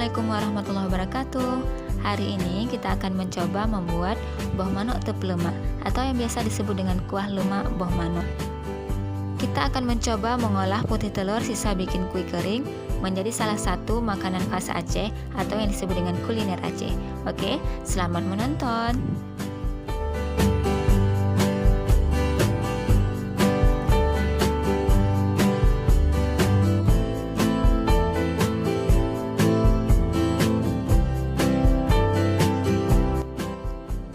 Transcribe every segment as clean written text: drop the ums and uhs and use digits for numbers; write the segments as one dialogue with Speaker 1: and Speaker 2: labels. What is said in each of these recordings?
Speaker 1: Assalamualaikum warahmatullahi wabarakatuh. Hari ini kita akan mencoba membuat boh manuk tep lemak atau yang biasa disebut dengan kuah lemak boh manuk. Kita akan mencoba mengolah putih telur sisa bikin kue kering menjadi salah satu makanan khas Aceh atau yang disebut dengan kuliner Aceh. Oke, selamat menonton.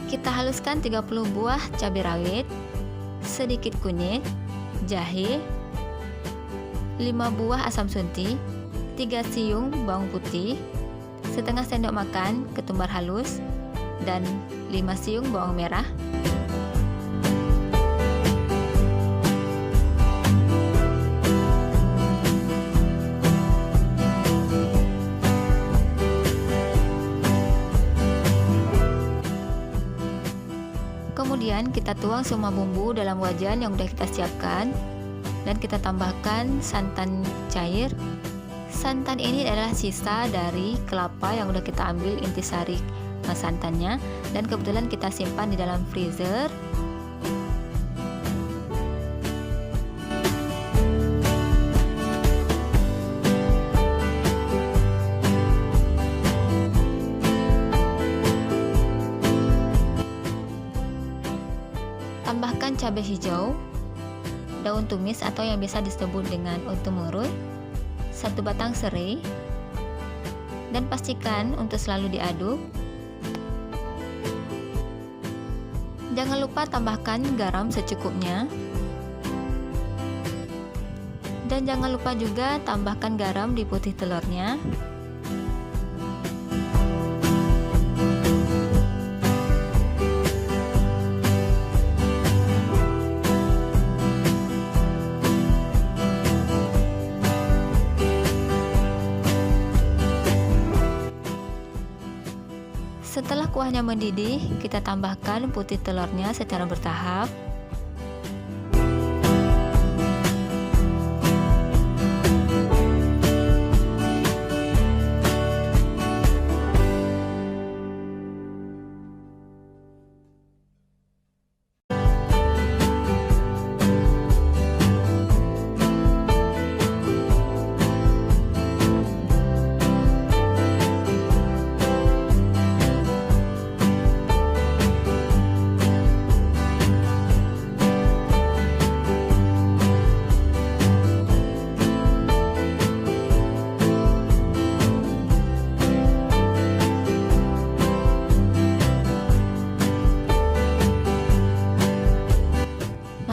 Speaker 1: Kita haluskan 30 buah cabai rawit, sedikit kunyit, jahe, 5 buah asam sunti, 3 siung bawang putih, setengah sendok makan ketumbar halus, dan 5 siung bawang merah. Kemudian kita tuang semua bumbu dalam wajan yang sudah kita siapkan dan kita tambahkan santan cair. Santan ini adalah sisa dari kelapa yang sudah kita ambil intisari santannya dan kebetulan kita simpan di dalam freezer. Tambahkan cabai hijau, daun tumis atau yang biasa disebut dengan untu-murut, 1 batang serai, dan pastikan untuk selalu diaduk. Jangan lupa tambahkan garam secukupnya, dan jangan lupa juga tambahkan garam di putih telurnya. Setelah kuahnya mendidih, kita tambahkan putih telurnya secara bertahap.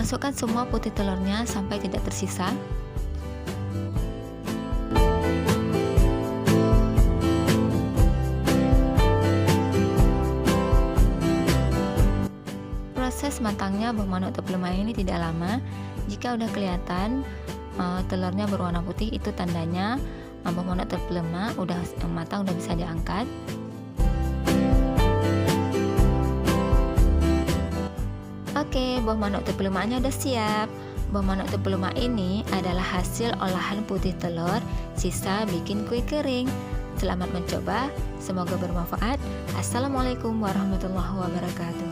Speaker 1: Masukkan semua putih telurnya sampai tidak tersisa. Proses matangnya boh manuk tep lemak ini tidak lama. Jika udah kelihatan telurnya berwarna putih, itu tandanya boh manuk tep lemak udah matang, udah bisa diangkat. Oke, boh manuk tep lemaknya udah siap. Boh manuk tep lemak ini adalah hasil olahan putih telur sisa bikin kue kering. Selamat mencoba, semoga bermanfaat. Assalamualaikum warahmatullahi wabarakatuh.